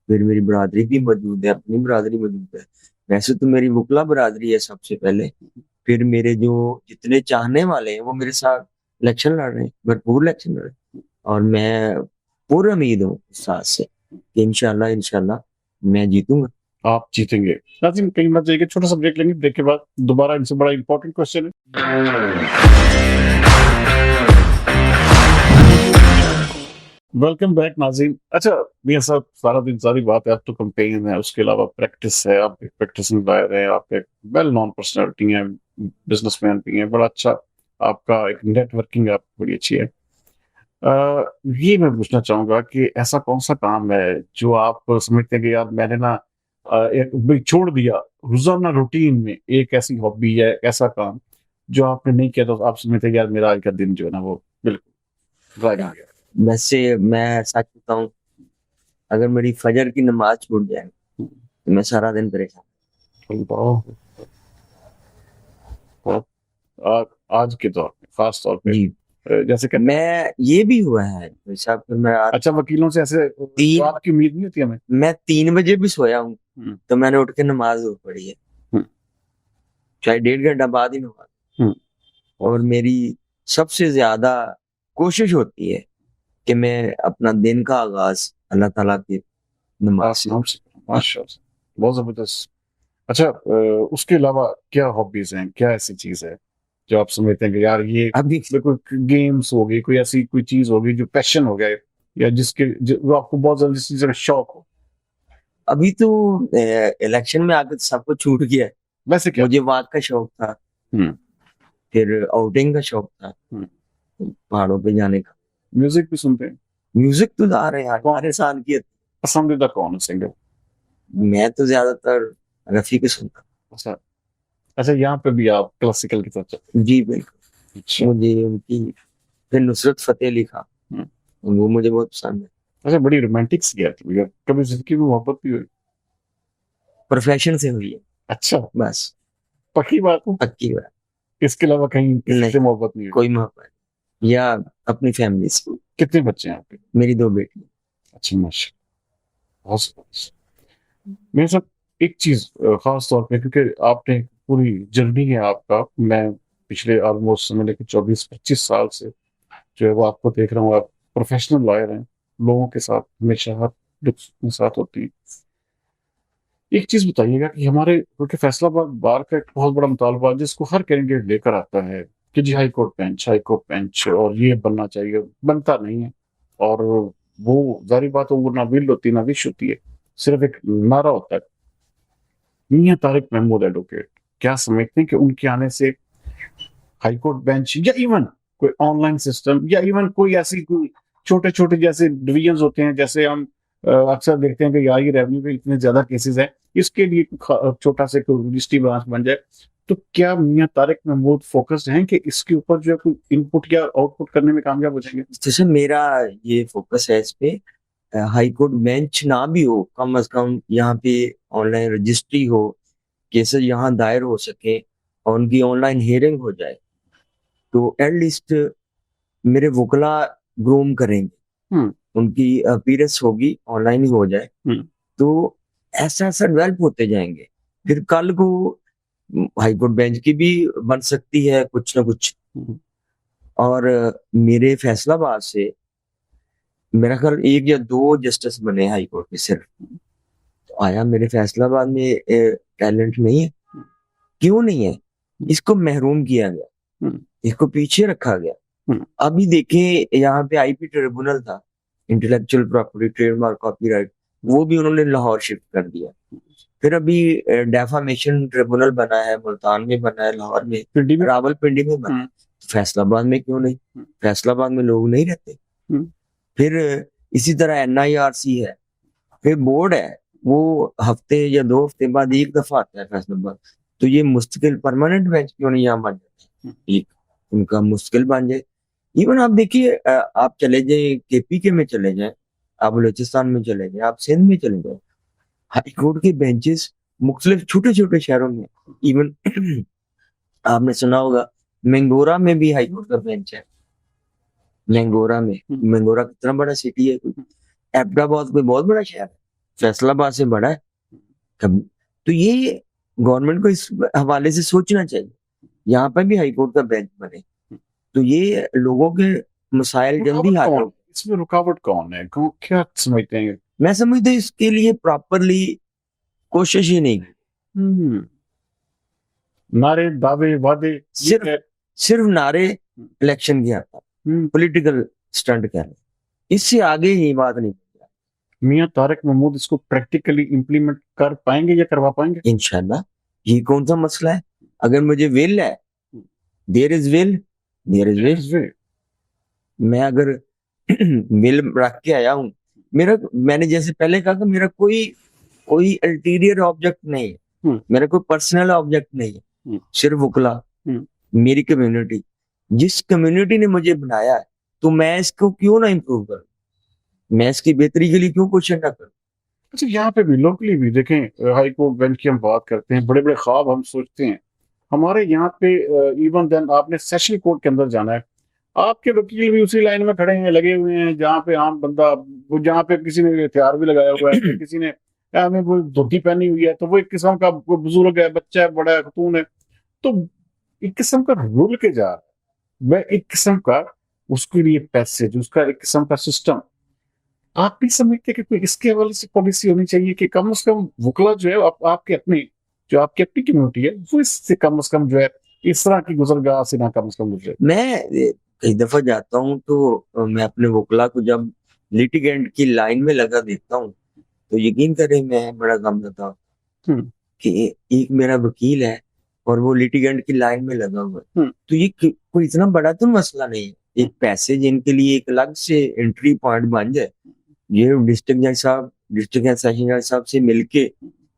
फिर मेरी बरादरी भी मौजूद है, अपनी बरादरी मौजूद है। वैसे तो मेरी वकला बरादरी है सबसे पहले, फिर मेरे जो जितने चाहने वाले हैं वो मेरे साथ इलेक्शन लड़ रहे हैं, भरपूर इलेक्शन लड़ रहे हैं। और मैं पूरी उम्मीद हूँ इस साथ से कि इंशाल्लाह इंशाल्लाह मैं जीतूंगा। आप जीतेंगे। नाज़रीन, कहीं मत जाइए, छोटा सा ब्रेक लेंगे, ब्रेक के बाद दोबारा इनसे बड़ा इंपॉर्टेंट क्वेश्चन है। वेलकम बैक नाज़रीन। अच्छा, मियां साहब, सारा दिन सारी बात है, आप तो कैंपेन है, उसके अलावा प्रैक्टिस है, आप एक प्रैक्टिसिंग लॉयर हैं, आप एक वेल नोन पर्सनालिटी हैं, बिजनेसमैन भी हैं, बड़ा अच्छा आपका एक नेटवर्किंग आप बड़ी अच्छी है। ये मैं पूछना चाहूंगा कि ऐसा कौन सा काम है जो आप समझते हैं कि यार मैंने ना एक भी छोड़ दिया, रोजाना रूटीन में एक ऐसी हॉबी है, ऐसा काम जो आपने नहीं किया, तो आप समझते हैं कि यार मेरा आज का दिन जो है ना वो बिल्कुल ड्राई हो गया। वैसे मैं सच बताऊं, अगर मेरी फजर की नमाज छूट जाए तो मैं सारा दिन परेशान। बहुत बहुत आज के दौर में खास तौर पे, जी, जैसे कहते हैं, मैं ये भी हुआ है भाई साहब, फिर मैं अच्छा वकीलों से ऐसे तीन जवाब की उम्मीद नहीं होती हमें। मैं 3 बजे भी सोया हूँ, हम्म, तो मैंने उठ के नमाज जरूर पढ़ी है, हम्म, चाहे 1.5 घंटा बाद ही नमाज। हम्म, और मेरी सबसे ज्यादा कोशिश होती है कि मैं अपना दिन का आगाज अल्लाह ताला की नमाज से। नाम से माशाल्लाह, बहुत जबरदस्त। अच्छा, उसके अलावा क्या हॉबीज हैं, क्या ऐसी चीज है जो आप समझते हैं कि यार ये अभी कोई गेम्स हो गई, कोई ऐसी कोई चीज होगी जो पैशन हो गया, या वो आपको बहुत जल्दी चीज का शौक हो? अभी तो इलेक्शन में आकर सब कुछ छूट गया है। वैसे क्या? मुझे वॉक का शौक था, हम्म फिर आउटिंग का शौक था, हम्म पहाड़ों पे जाने का। म्यूजिक भी सुनते हैं? म्यूजिक तो आ रहे हैं कौन हर इंसान की। पसंदीदा कौन है सिंगर? मैं तो ज्यादातर रफी के सुनता अच्छा, अच्छा, यहाँ पे भी आप क्लासिकल की तरफ चलते हूँ। जी बिल्कुल, हैं? अच्छा। मुझे उनकी, फिर नुसरत फतेह अली खान, हम्म, वो मुझे बहुत पसंद है। अच्छा, बड़ी रोमांटिक सी है यार, कभी जिंदगी में मोहब्बत भी हुई? प्रोफेशन से हुई है अच्छा, बस, पक्की बात है? पक्की बात। इसके अलावा कहीं किसी नहीं, से मोहब्बत नहीं हुई? कोई मोहब्बत नहीं। या अपनी फैमिली से। कितने बच्चे हैं आपके? मेरी 2 बेटी। अच्छा, माशा, बहुत जबरदस्त। मेरे साथ एक चीज खास तौर पे, क्योंकि आपने पूरी जर्नी है आपका, मैं पिछले ऑलमोस्ट समझ लें कि 24-25 साल से जो है वो आपको देख रहा हूँ, आप प्रोफेशनल लॉयर हैं, लोगों के साथ हमेशा हाथ दुख के साथ होती है। एक चीज बताइएगा कि हमारे, क्योंकि फैसलाबाद बार का एक बहुत बड़ा मुतालबा है, जिसको हर कैंडिडेट लेकर आता है कि जी हाई कोर्ट बेंच और ये बनना चाहिए, बनता नहीं है। और वो जारी बात है, वो ना विल होती ना विश होती है, सिर्फ एक नारा होता है। मियां तारिक महमूद एडवोकेट, क्या समझते हैं कि उनके आने से हाई कोर्ट बेंच, या इवन कोई ऑनलाइन सिस्टम, या इवन कोई ऐसी कोई छोटे छोटे जैसे डिवीजन होते हैं, जैसे हम अक्सर देखते हैं कि यार ये रेवेन्यू के इतने ज्यादा केसेस हैं, इसके लिए छोटा सा रजिस्ट्री ब्रांच बन जाए, तो क्या मियां तारिक महमूद फोकस्ड हैं कि इसके ऊपर जो है कोई इनपुट या आउटपुट करने में कामयाब हो जाएंगे? जैसे मेरा ये फोकस है इस पे, हाई कोर्ट बेंच ना भी हो, कम से कम यहाँ पे ऑनलाइन रजिस्ट्री हो, केसेस यहाँ दायर हो सके और उनकी ऑनलाइन हियरिंग हो जाए, तो एटलीस्ट मेरे वकला ग्रूम करेंगे। हम्म उनकी अपीयरेंस होगी, ऑनलाइन ही हो जाए, तो ऐसा ऐसा डेवलप होते जाएंगे। फिर कल को हाई कोर्ट बेंच की भी बन सकती है कुछ ना कुछ। और मेरे फैसलाबाद से मेरा ख्याल 1 या 2 जस्टिस बने हाई कोर्ट के सिर्फ। तो आया मेरे फैसलाबाद में टैलेंट नहीं है? क्यों नहीं है? इसको महरूम किया गया, इसको पीछे रखा गया। अभी देखें, यहाँ पे आईपी ट्रिब्यूनल था, इंटेलेक्चुअल प्रॉपर्टी, ट्रेडमार्क, कॉपीराइट, वो भी उन्होंने लाहौर शिफ्ट कर दिया। फिर अभी डेफामेशन ट्रिब्यूनल बना है, मुल्तान में बना है, लाहौर में, रावलपिंडी में बना है। फैसलाबाद में क्यों नहीं? फैसलाबाद में लोग नहीं रहते। फिर इसी तरह एनआईआरसी है, फिर बोर्ड है, वो हफ्ते या 2 हफ्ते बाद एक दफा आता है फैसलाबाद। तो ये मुस्तकिल परमानेंट बेंच क्यों नहीं यहाँ बन जाते? एक उनका मुश्किल बन जाए। इवन आप देखिए, आप चले जाए केपीके में चले जाए, आप बलूचिस्तान में चले जाए, आप सिंध में चले जाए, हाई कोर्ट के बेंचेस मुख्तलिफ छोटे छोटे शहरों में। इवन आपने सुना होगा मैंगोरा में भी हाई कोर्ट का बेंच है। मैंगोरा में, मैंगोरा कितना बड़ा सिटी है, कोई एबटाबाद कोई बहुत बड़ा शहर है, फैसलाबाद से बड़ा है कभी। तो ये गवर्नमेंट को इस हवाले से सोचना चाहिए, यहाँ पर भी हाई कोर्ट का बेंच बने, तो ये लोगों के मसाइल जल्दी हल हो। इसमें रुकावट कौन है? क्या समझते हैं? मैं समझता हूँ इसके लिए प्रॉपरली कोशिश ही नहीं की। नारे, दावे, वादे, सिर्फ नारे, इलेक्शन की आता, पॉलिटिकल स्टंट कर रहे, इससे आगे ही बात नहीं। मियां तारिक महमूद इसको प्रैक्टिकली इंप्लीमेंट कर पाएंगे या करवा पाएंगे? इंशाल्लाह। ये कौन सा मसला है? अगर मुझे विल है, there is will, there is way. मैं अगर विल रख के आया हूँ, मैंने जैसे पहले कहा कि मेरा कोई अल्टीरियर ऑब्जेक्ट नहीं है, मेरा कोई पर्सनल ऑब्जेक्ट नहीं है, सिर्फ वकला, मेरी कम्युनिटी, जिस कम्युनिटी ने मुझे बनाया है, तो मैं इसको क्यों ना इम्प्रूव करूं, मैं इसकी बेहतरी के लिए क्यों क्वेश्चन ना करूं। अच्छा, यहाँ पे भी लोकली भी देखें, हाई कोर्ट बेंच की हम बात करते हैं, बड़े बड़े ख्वाब हम सोचते हैं। हमारे यहाँ पे इवन देन आपने सेशन कोर्ट के अंदर जाना है, आपके वकील भी उसी लाइन में खड़े हैं, लगे हुए हैं, जहाँ पे आम बंदा, जहाँ पे किसी ने हथियार भी लगाया हुआ है, किसी ने में वो धोती पहनी हुई है, तो वो एक किस्म का बुजुर्ग है, बच्चा है, बड़ा है, खतून है, तो एक किस्म का रूल के जा रहा है, वह एक किस्म का उसके लिए पैसेज, उसका एक किस्म का सिस्टम। आप भी समझते कि कोई इसके हवाले से पॉलिसी होनी चाहिए कि कम से कम वकला जो है, आपके अपने, जो आपकी अपनी कम्युनिटी है, वो इससे कम से कम जो है इस तरह की गुजरगाह से ना कम से कम गुजरे। मैं कई दफा जाता हूँ तो मैं अपने वकला को जब लिटिगेंट की लाइन में लगा देखता हूँ, तो यकीन करें मैं बड़ा गम देता हूँ कि एक मेरा वकील है और वो लिटिगेंट की लाइन में लगा हुआ है। तो ये कोई इतना बड़ा तो मसला नहीं है, एक पैसेज इनके लिए एक अलग से एंट्री पॉइंट बन जाए। ये डिस्ट्रिक्ट जज साहब, डिस्ट्रिक्ट एंड सेशन जज साहब से मिलके,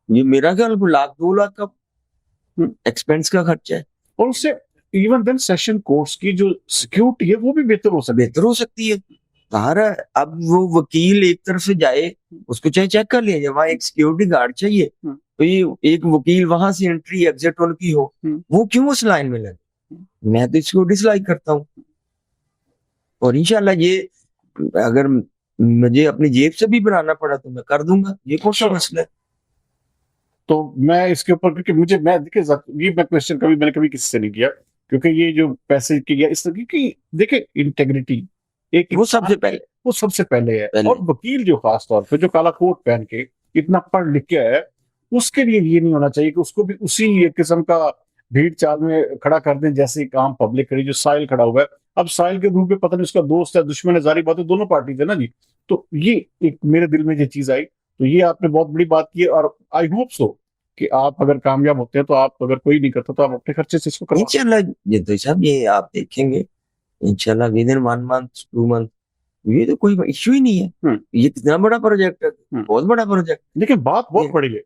ये मेरा ख्याल 1-2 लाख का एक्सपेंस का खर्चा है। और उससे इवन देन सेशन कोर्ट्स की जो सिक्योरिटी है वो भी बेहतर हो सकती है। अब वो वकील एक तरफ से जाए, उसको चाहे चेक कर लिया जाए, वहां एक सिक्योरिटी गार्ड चाहिए, तो ये एक वकील वहां से एंट्री एग्जिट उनकी हो, वो क्यों उस लाइन में लगे? मैं तो इसको डिसलाइक करता हूँ। और इंशाल्लाह ये अगर मुझे अपनी जेब से भी बनाना पड़ा तो मैं कर दूंगा, ये कौन सा मसला है। तो मैं इसके ऊपर, क्योंकि मैं देखिए, ये मैं क्वेश्चन मैंने कभी किसी से नहीं किया, क्योंकि ये जो पैसे की या इस तरह की, देखिए इंटेग्रिटी एक वो सबसे पहले है। और वकील जो खास तौर पे जो काला कोट पहन के इतना पढ़ लिख के है, उसके लिए ये नहीं होना चाहिए कि उसको भी उसी एक किस्म का भीड़ चाल में खड़ा कर दें, जैसे काम पब्लिक करी। जो साहिल खड़ा हुआ है, अब साहिल के रूप में पता नहीं उसका दोस्त है, दुश्मन है, जारी बात है, दोनों पार्टी थे ना जी। तो ये एक मेरे दिल में ये चीज आई, तो ये आपने बहुत बड़ी बात की, और आई होप सो कि आप अगर कामयाब होते हैं, तो आप अगर कोई नहीं करता तो आप अपने खर्चे से इसको करवा। इंशाल्लाह ये तो साहब, ये आप देखेंगे इंशाल्लाह विद इन 1 month 2 month, ये तो कोई इश्यू ही नहीं है। ये कितना बड़ा प्रोजेक्ट है, बहुत बड़ा प्रोजेक्ट। लेकिन बात बहुत बड़ी है,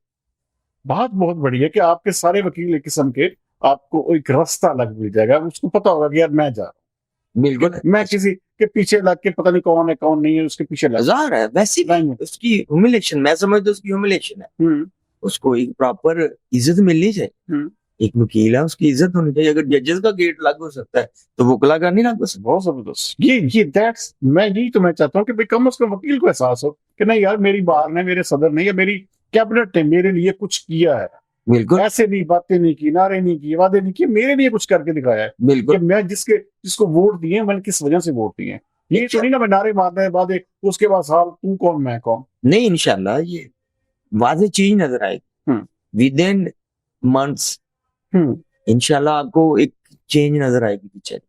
बात बहुत बड़ी है कि आपके सारे वकील एक किस्म के, आपको एक रास्ता लग मिल जाएगा, उसको पता होगा कि यार मैं जा रहा हूँ, बिल्कुल, मैं किसी के पीछे लग के पता नहीं कौन है कौन नहीं है, उसके पीछे लग है। वैसे उसकी ह्यूमिलेशन, मैं समझता हूँ उसकी ह्यूमिलेशन है, उसको एक प्रॉपर इज्जत मिलनी चाहिए। एक वकील है, उसकी इज्जत होनी चाहिए। अगर जजेस का गेट लग हो सकता है तो वकला का नहीं लग हो सकता। बहुत जबरदस्त। ये दैट्स मैं यही तो मैं चाहता हूँ कि भाई कम से कम वकील को एहसास हो कि नहीं यार, मेरी बार ने, मेरे सदर ने या मेरी कैबिनेट ने मेरे लिए कुछ किया है। बिल्कुल ऐसे नहीं, बातें नहीं की, नारे नहीं किए, वादे नहीं किए, मेरे लिए कुछ करके दिखाया है कि बिल्कुल। मैं जिसको वोट दिए मैंने किस वजह से वोट दिए। ये अच्छा, तो नहीं ना मैं नारे मारने के बाद उसके बाद साल तू कौन मैं कौन। नहीं इंशाल्लाह ये वाज़ेह चीज नजर आएगी हम्म विद इन मंथ्स। हम्म इंशाल्लाह आपको एक चेंज नजर आएगी पीछे।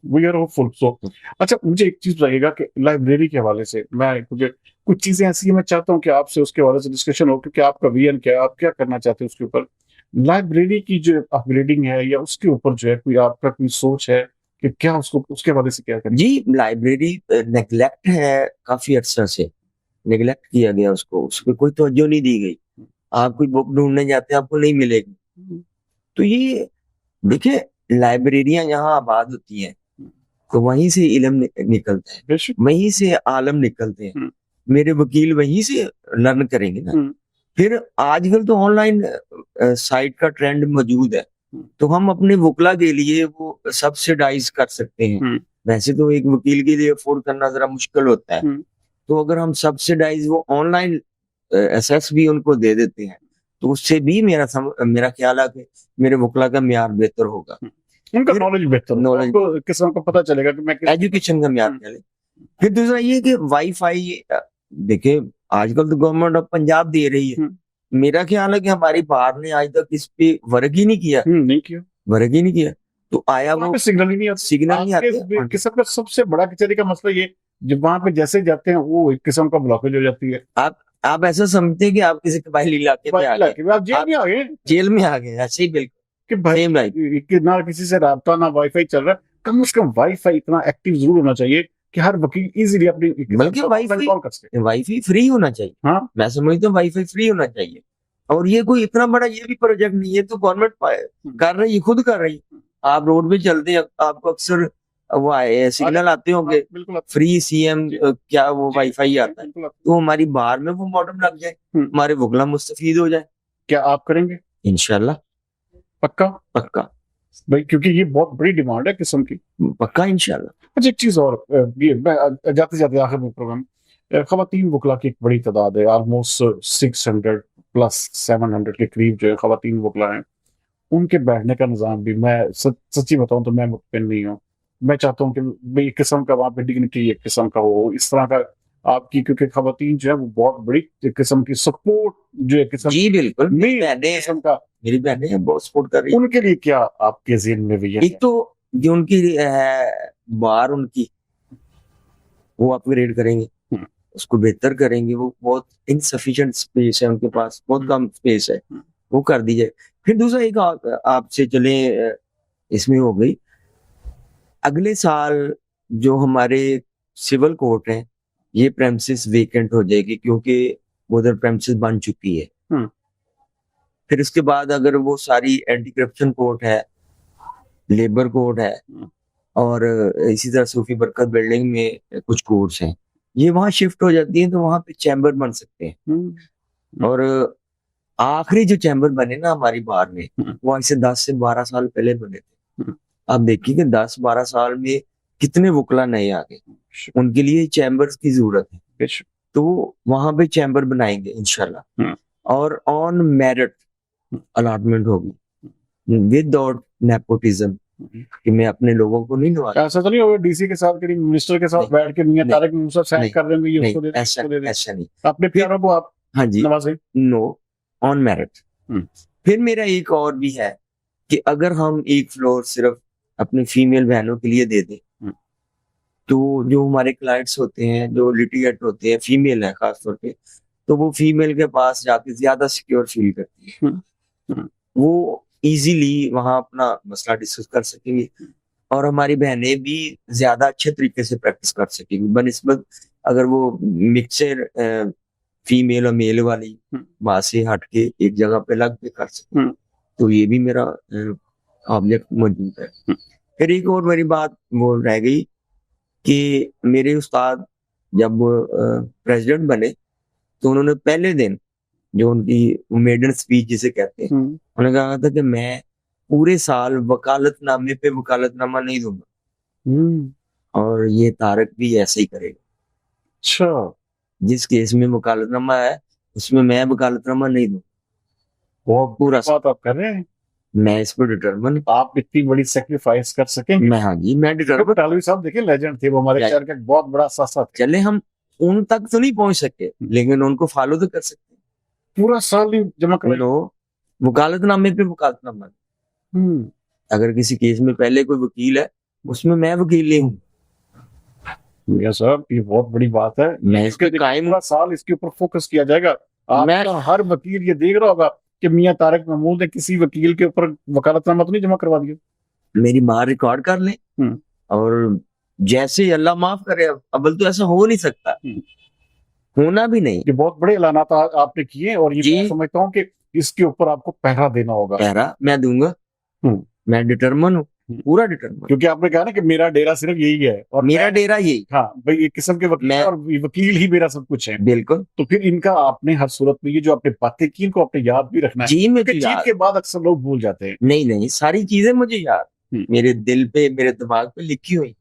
We are hopeful. सो अच्छा, मुझे एक चीज बताइएगा कि लाइब्रेरी के हवाले से मैं, क्योंकि कुछ चीजें ऐसी हैं मैं चाहता हूँ कि आपसे उसके हवाले से डिस्कशन हो, क्योंकि आपका विजन क्या है, आप क्या करना चाहते हैं उसके ऊपर। लाइब्रेरी की जो अपग्रेडिंग है या उसके ऊपर जो है कोई आपका कोई सोच है कि क्या उसको उसके हवाले से क्या करें। जी, लाइब्रेरी नेग्लेक्ट है, काफी अरसा से नेग्लेक्ट किया गया उसको, उस पर कोई तवज्जो नहीं दी गई। आप कोई बुक ढूंढने जाते हैं आपको नहीं मिलेगी। तो ये देखिए, लाइब्रेरियां यहाँ आबाद होती हैं तो वहीं से इल्म निकलता है, बेशक। वहीं से आलम निकलते हैं। हम्म, मेरे वकील वहीं से लर्न करेंगे ना। हम्म, फिर आजकल तो ऑनलाइन साइट का ट्रेंड मौजूद है, हम्म, तो हम अपने वकला के लिए वो सब्सिडाइज कर सकते हैं। हम्म, वैसे तो एक वकील के लिए अफोर्ड करना जरा मुश्किल होता है, हम्म, तो अगर हम सब्सिडाइज वो ऑनलाइन एसेस भी उनको दे देते हैं तो उससे भी मेरा ख्याल है कि मेरे वकला का म्यार बेहतर होगा। उनका फिर नॉलेज बेहतर होगा, नॉलेज, आपको किसान को पता चलेगा कि मैं किस। एजुकेशन का म्यार कह लें। फिर दूसरा ये कि वाईफाई, देखिए आजकल तो गवर्नमेंट ऑफ पंजाब दे रही है। हम्म, मेरा ख्याल है कि हमारी बाहर ने आज तक इस पे वर्क ही नहीं किया, नहीं किया। वर्क ही नहीं किया। तो आया वहां वो पे सिग्नल ही नहीं आता। सिग्नल नहीं आते। आपके किस्म का सबसे बड़ा कचहरी का मसला ये, जब वहां पे जैसे जाते हैं वो एक किस्म का ब्लॉकेज हो जाती है। आप ऐसा समझते हैं कि आप किसी कबायली इलाके में भाई आ गए, इलाके में आप जेल आप में आ गए जेल में आ गए, ऐसे ही बिल्कुल कि भाई सेम लाइफ। कि ना किसी से राबता ना वाईफाई चल रहा है। कम से कम वाईफाई इतना एक्टिव जरूर होना चाहिए कि हर वकील इजीली अपनी बल्कि वाईफाई कॉल कर सके। वाईफाई फ्री होना चाहिए। हाँ, मैं समझता हूँ वाईफाई फ्री होना चाहिए। और ये कोई इतना बड़ा ये भी प्रोजेक्ट नहीं है, तो गवर्नमेंट कर रही है, खुद कर रही है। आप रोड पे चलते हैं आपको अक्सर वो सिग्नल आते होंगे, बिल्कुल फ्री सीएम क्या वो वाईफाई आता है। बिल्कुल। तो हमारी बाहर में वो मॉडम लग जाए, हमारे वकला मुस्तफीद हो जाए। क्या आप करेंगे? इंशाल्लाह, पक्का पक्का भाई, क्योंकि ये बहुत बड़ी डिमांड है किस्म की। पक्का इंशाल्लाह। अच्छा, एक चीज और, ये मैं जाते जाते आखिर में प्रोग्राम, खवातीन वकला की एक बड़ी तादाद है, ऑलमोस्ट 600 प्लस 700 के करीब जो है खवातीन वकला हैं। उनके बैठने का निज़ाम भी, मैं सच्ची बताऊं तो मैं मुतमिन नहीं हूँ। मैं चाहता हूँ कि भाई एक किस्म का वहाँ पे डिग्निटी एक किस्म का हो इस तरह का आपकी, क्योंकि खवातीन जो है वो बहुत बड़ी एक किस्म की सपोर्ट जो है किस्म जी बिल्कुल, मेरी मेन बहनें किस्म का, मेरी बहनें बहुत सपोर्ट कर रही हैं। उनके लिए क्या आपके ज़हन में भी है? एक तो जो उनकी बार उनकी वो अपग्रेड करेंगे, हम्म, उसको बेहतर करेंगे। वो बहुत इनसफिशिएंट स्पेस है उनके पास, बहुत कम स्पेस है, वो कर दी जाए। फिर दूसरा एक आपसे चले इसमें हो गई, अगले साल जो हमारे सिविल कोर्ट हैं ये प्रेमिसेस वेकेंट हो जाएगी, क्योंकि वो उधर प्रेमिसेस बन चुकी है। हम्म, फिर उसके बाद अगर वो सारी एंटी करप्शन कोर्ट है, लेबर कोर्ट है, और इसी तरह सूफी बरकत बिल्डिंग में कुछ कोर्ट्स हैं, ये वहां शिफ्ट हो जाती हैं, तो वहां पे चैम्बर बन सकते हैं। और आखिरी जो चैम्बर बने ना हमारी बार में, वो आज से 10 से 12 साल पहले बने थे। आप देखिए कि 10-12 साल में कितने वकला नए आ गए, उनके लिए चैम्बर्स की जरूरत है। तो वहां पे चैम्बर बनाएंगे इंशाल्लाह, और ऑन मेरिट अलॉटमेंट होगी विदाउट नेपोटिज्म, कि मैं अपने लोगों को नहीं नवाज। ऐसा तो नहीं होगा डीसी के साथ कहीं मिनिस्टर के साथ नहीं, बैठ के मियां नहीं, तारक मूसा साइन नहीं, कर रहे होंगे, ये नहीं, उसको दे दे, ऐसा उसको दे दे, ऐसा नहीं। अपने प्यारों को आप हाँ जी, नवाजें। No, on merit. फिर मेरा एक और भी है कि अगर हम एक फ्लोर सिर्फ अपनी फीमेल बहनों के लिए दे दें, तो जो हमारे क्लाइंट्स होते हैं, जो लिटिगेंट होते हैं, फीमेल है खासतौर पे, तो वो फीमेल के पास जाके ज्यादा सिक्योर फील करती है। वो इजीली वहां अपना मसला डिस्कस कर सकेंगे, और हमारी बहनें भी ज्यादा अच्छे तरीके से प्रैक्टिस कर सकेंगी बनिस्बत अगर वो मिक्सर फीमेल और मेल वाली बात से हट के एक जगह पे लग के कर सके। तो ये भी मेरा ऑब्जेक्ट मौजूद है। फिर एक और मेरी बात वो रह गई कि मेरे उस्ताद जब प्रेसिडेंट बने, तो उन्होंने पहले दिन जो उनकी मेडन स्पीच जिसे कहते हैं, उन्होंने कहा था कि मैं पूरे साल वकालतनामे पे वकालतनामा नहीं दूंगा, और ये तारक भी ऐसे ही करेगा। अच्छा, जिस केस में वकालतनामा है उसमें मैं वकालतनामा नहीं दूं, बहुत पूरा बात आप कर रहे हैं। मैं इस पर डिटर्मन। आप इतनी बड़ी सेक्रीफाइस कर सकेंगे? मैं, हाँ जी, मैं डिटर्मन। टालवी साहब देखिए लेजेंड थे, वो हमारे शहर का एक बहुत बड़ा सासा थे। चले हम उन तक तो नहीं पहुंच सके, लेकिन उनको फॉलो तो कर सकते हैं। पूरा साल ही जमा कर लो वकालतनामे पे वकालतनामा। अगर किसी केस में पहले कोई वकील है, उसमें मैं वकील नहीं हूँ। मियां साहब ये बहुत बड़ी बात है। मैं इस पे कायम पूरा साल इसके ऊपर फोकस किया जाएगा। आपका हर वकील ये देख रहा होगा कि मियां तारिक महमूद ने किसी वकील के ऊपर वकालतनामा तो नहीं जमा करवा दिया। मेरी माँ रिकॉर्ड कर ले, और जैसे ही अल्लाह माफ करे, अव्वल तो ऐसा हो नहीं सकता, होना भी नहीं। ये बहुत बड़े ऐलानात आपने किए, और ये मैं समझता हूँ कि इसके ऊपर आपको पहरा देना होगा। पहरा मैं दूंगा, मैं डिटर्मन हूँ, पूरा डिटर्मन। क्योंकि आपने कहा ना कि मेरा डेरा सिर्फ यही है, और मेरा डेरा यही, हाँ भाई, एक किस्म के वकील और वकील ही मेरा सब कुछ है। बिल्कुल। तो फिर इनका आपने हर सूरत में ये जो आपने बातें की इनको आपने याद भी रखना है। जी, मैं जीत के बाद अक्सर लोग भूल जाते हैं। नहीं, सारी चीजें मुझे याद, मेरे दिल पे, मेरे दिमाग पे लिखी हुई।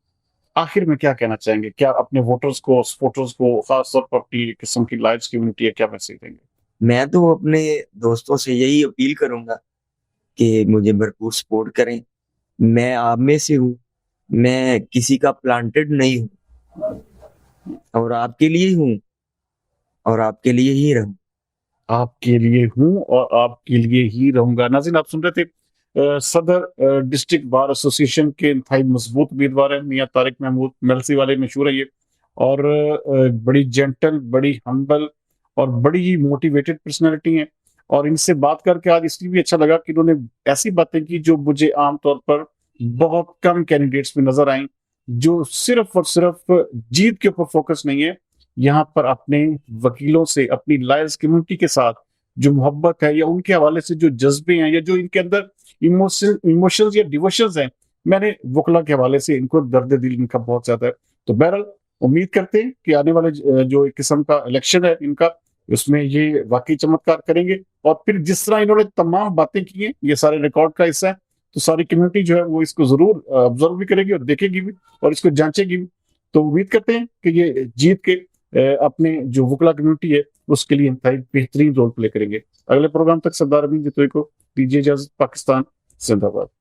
आखिर में क्या कहना चाहेंगे? क्या अपने वोटर्स को, सपोर्टर्स को, खासतौर पर अपनी किस्म की लाइव्स कम्युनिटी है, क्या मैसेज देंगे? मैं तो अपने दोस्तों से यही अपील करूंगा कि मुझे भरपूर सपोर्ट करें। मैं आप में से हूँ, मैं किसी का प्लांटेड नहीं हूँ, और आपके लिए हूँ, और आपके लिए ही रहूं। आपके लिए हूँ और आपके लिए ही रहूंगा। नाज़रीन, आप सुन रहे थे सदर डिस्ट्रिक्ट बार एसोसिएशन के इंतहाई मजबूत उम्मीदवार है मियां तारिक महमूद, मेलसी वाले मशहूर है ये, और बड़ी जेंटल, बड़ी हम्बल और बड़ी ही मोटिवेटेड पर्सनैलिटी है। और इनसे बात करके आज इसलिए भी अच्छा लगा कि इन्होंने ऐसी बातें की जो मुझे आमतौर पर बहुत कम कैंडिडेट्स में नजर आई, जो सिर्फ और सिर्फ जीत के ऊपर फोकस नहीं है, यहाँ पर अपने वकीलों से, अपनी लॉयर्स कम्युनिटी के साथ जो मोहब्बत है, या उनके हवाले से जो जज्बे हैं, या जो इनके अंदर इमोशंस या डिवोशंस हैं, मैंने वकला के हवाले से इनको दर्द दिल इनका बहुत ज्यादा है। तो बहरहाल उम्मीद करते हैं कि आने वाले जो एक किस्म का इलेक्शन है इनका, उसमें ये वाकई चमत्कार करेंगे। और फिर जिस तरह इन्होंने तमाम बातें की हैं, ये सारे रिकॉर्ड का हिस्सा है, तो सारी कम्युनिटी जो है वो इसको जरूर ऑब्जर्व भी करेगी और देखेगी भी, और इसको जांचेगी भी। तो उम्मीद करते हैं कि ये जीत के अपने जो वकला कम्युनिटी है उसके लिए इंतहाई बेहतरीन रोल प्ले करेंगे। अगले प्रोग्राम तक सरदार अमीन जितोई को दीजिए इजाजत। पाकिस्तान जिंदाबाद।